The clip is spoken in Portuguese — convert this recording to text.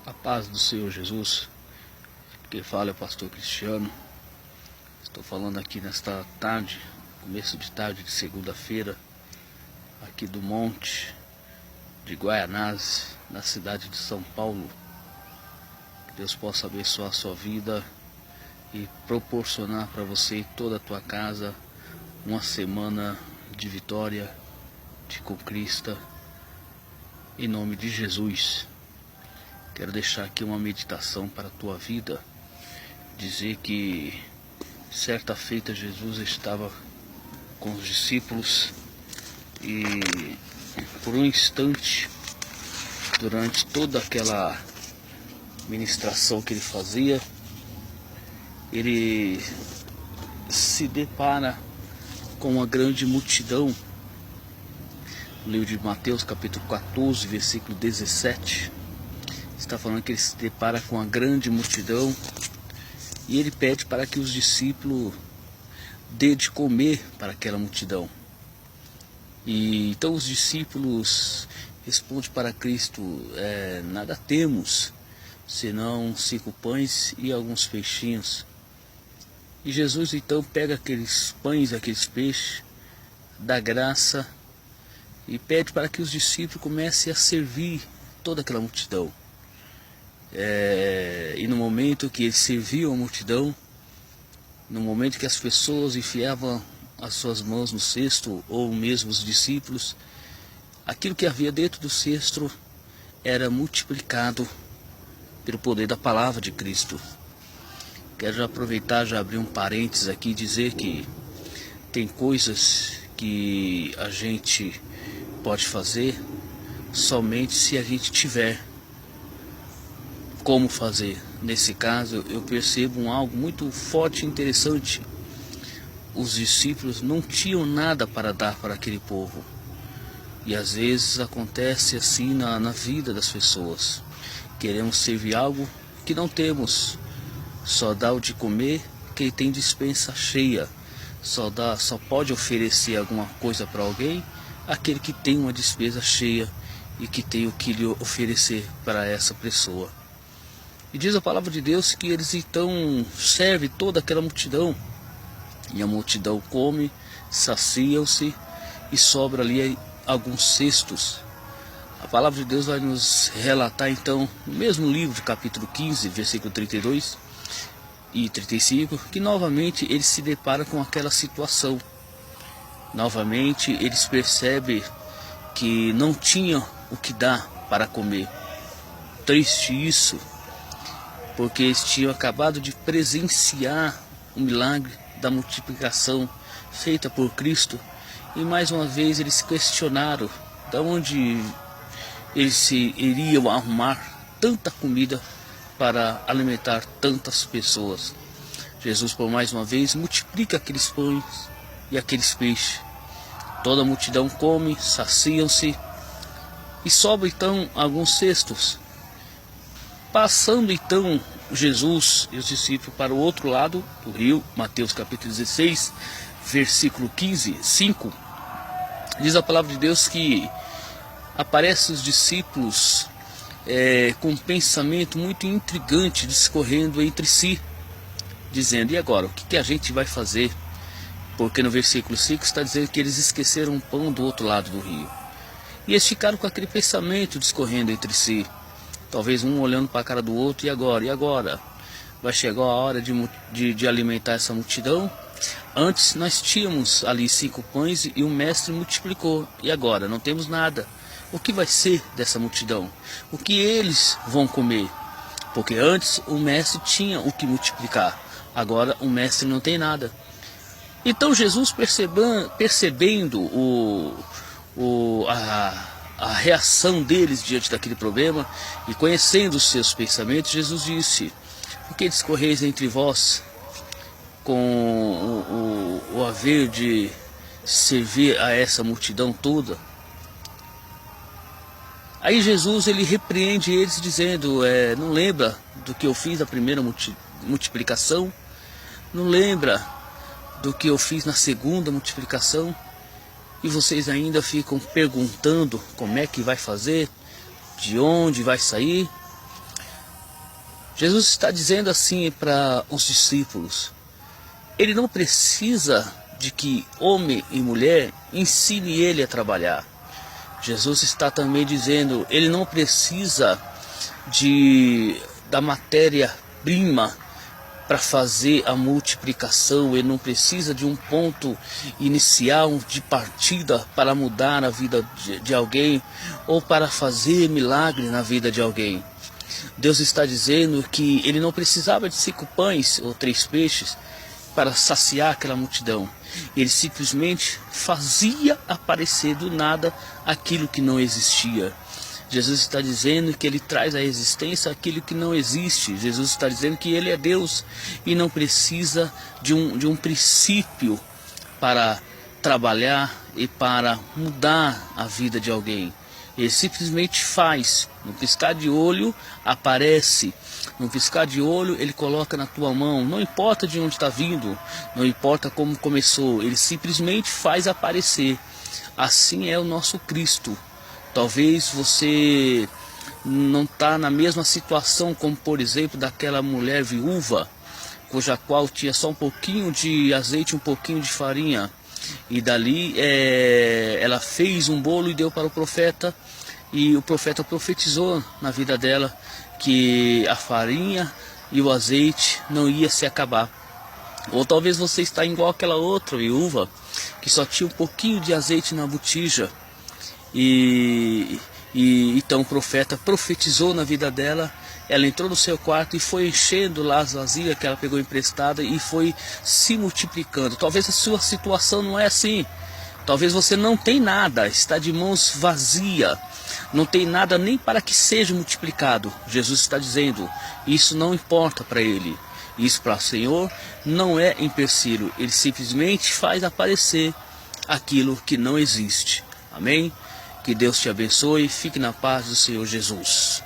A paz do Senhor Jesus, quem fala é o pastor Cristiano. Estou falando aqui nesta tarde, começo de tarde de segunda-feira, aqui do Monte de Guaianazes, na cidade de São Paulo. Que Deus possa abençoar a sua vida e proporcionar para você e toda a tua casa uma semana de vitória, de conquista, em nome de Jesus. Quero deixar aqui uma meditação para a tua vida, dizer que certa feita Jesus estava com os discípulos e por um instante, durante toda aquela ministração que ele fazia, ele se depara com uma grande multidão. No livro de Mateus capítulo 14, versículo 17, está falando que ele se depara com uma grande multidão e ele pede para que os discípulos dê de comer para aquela multidão. E então os discípulos respondem para Cristo: nada temos, senão 5 pães e alguns peixinhos. E Jesus então pega aqueles pães, aqueles peixes, dá graça e pede para que os discípulos comecem a servir toda aquela multidão. E no momento que eles serviam a multidão, no momento que as pessoas enfiavam as suas mãos no cesto, ou mesmo os discípulos, aquilo que havia dentro do cesto era multiplicado pelo poder da palavra de Cristo. Quero já aproveitar, já abrir um parênteses aqui e dizer que tem coisas que a gente pode fazer somente se a gente tiver como fazer. Nesse caso eu percebo algo muito forte e interessante. Os discípulos não tinham nada para dar para aquele povo. E às vezes acontece assim na vida das pessoas. Queremos servir algo que não temos. Só dá o de comer quem tem despensa cheia. Só pode oferecer alguma coisa para alguém aquele que tem uma despesa cheia e que tem o que lhe oferecer para essa pessoa. E diz a palavra de Deus que eles então servem toda aquela multidão. E a multidão come, saciam-se e sobra ali alguns cestos. A palavra de Deus vai nos relatar então, no mesmo livro, capítulo 15, versículo 32 e 35, que novamente eles se deparam com aquela situação. Novamente eles percebem que não tinham o que dar para comer. Triste isso, porque eles tinham acabado de presenciar o milagre da multiplicação feita por Cristo, e mais uma vez eles questionaram de onde eles iriam arrumar tanta comida para alimentar tantas pessoas. Jesus, por mais uma vez, multiplica aqueles pães e aqueles peixes. Toda a multidão come, saciam-se e sobra então alguns cestos. Passando então Jesus e os discípulos para o outro lado do rio, Mateus capítulo 16, versículo 15, 5, diz a palavra de Deus que aparecem os discípulos com um pensamento muito intrigante, discorrendo entre si, dizendo: e agora, o que a gente vai fazer? Porque no versículo 5 está dizendo que eles esqueceram o pão do outro lado do rio. E eles ficaram com aquele pensamento discorrendo entre si. Talvez um olhando para a cara do outro: e agora? E agora? Vai chegar a hora de alimentar essa multidão? Antes nós tínhamos ali 5 pães e o mestre multiplicou. E agora? Não temos nada. O que vai ser dessa multidão? O que eles vão comer? Porque antes o mestre tinha o que multiplicar. Agora o mestre não tem nada. Então Jesus, percebendo a reação deles diante daquele problema e conhecendo os seus pensamentos, Jesus disse: por que discorreis entre vós com o haver de servir a essa multidão toda? Aí Jesus ele repreende eles dizendo: não lembra do que eu fiz na primeira multiplicação? Não lembra do que eu fiz na segunda multiplicação? E vocês ainda ficam perguntando como é que vai fazer, de onde vai sair? Jesus está dizendo assim para os discípulos: ele não precisa de que homem e mulher ensine ele a trabalhar. Jesus está também dizendo, ele não precisa da matéria-prima para fazer a multiplicação, ele não precisa de um ponto inicial de partida para mudar a vida de alguém ou para fazer milagre na vida de alguém. Deus está dizendo que ele não precisava de 5 pães ou 3 peixes para saciar aquela multidão. Ele simplesmente fazia aparecer do nada aquilo que não existia. Jesus está dizendo que ele traz à existência aquilo que não existe. Jesus está dizendo que ele é Deus e não precisa de um princípio para trabalhar e para mudar a vida de alguém. Ele simplesmente faz, no piscar de olho aparece, no piscar de olho ele coloca na tua mão, não importa de onde está vindo, não importa como começou, ele simplesmente faz aparecer. Assim é o nosso Cristo. Talvez você não está na mesma situação como, por exemplo, daquela mulher viúva, cuja qual tinha só um pouquinho de azeite, um pouquinho de farinha. E dali ela fez um bolo e deu para o profeta. E o profeta profetizou na vida dela que a farinha e o azeite não ia se acabar. Ou talvez você está igual aquela outra viúva que só tinha um pouquinho de azeite na botija. E então o profeta profetizou na vida dela. Ela entrou no seu quarto e foi enchendo lá as vasilhas que ela pegou emprestada e foi se multiplicando. Talvez a sua situação não é assim. Talvez você não tem nada, está de mãos vazias, não tem nada nem para que seja multiplicado. Jesus está dizendo, isso não importa para ele. Isso para o Senhor não é empecilho. Ele simplesmente faz aparecer aquilo que não existe. Amém? Que Deus te abençoe e fique na paz do Senhor Jesus.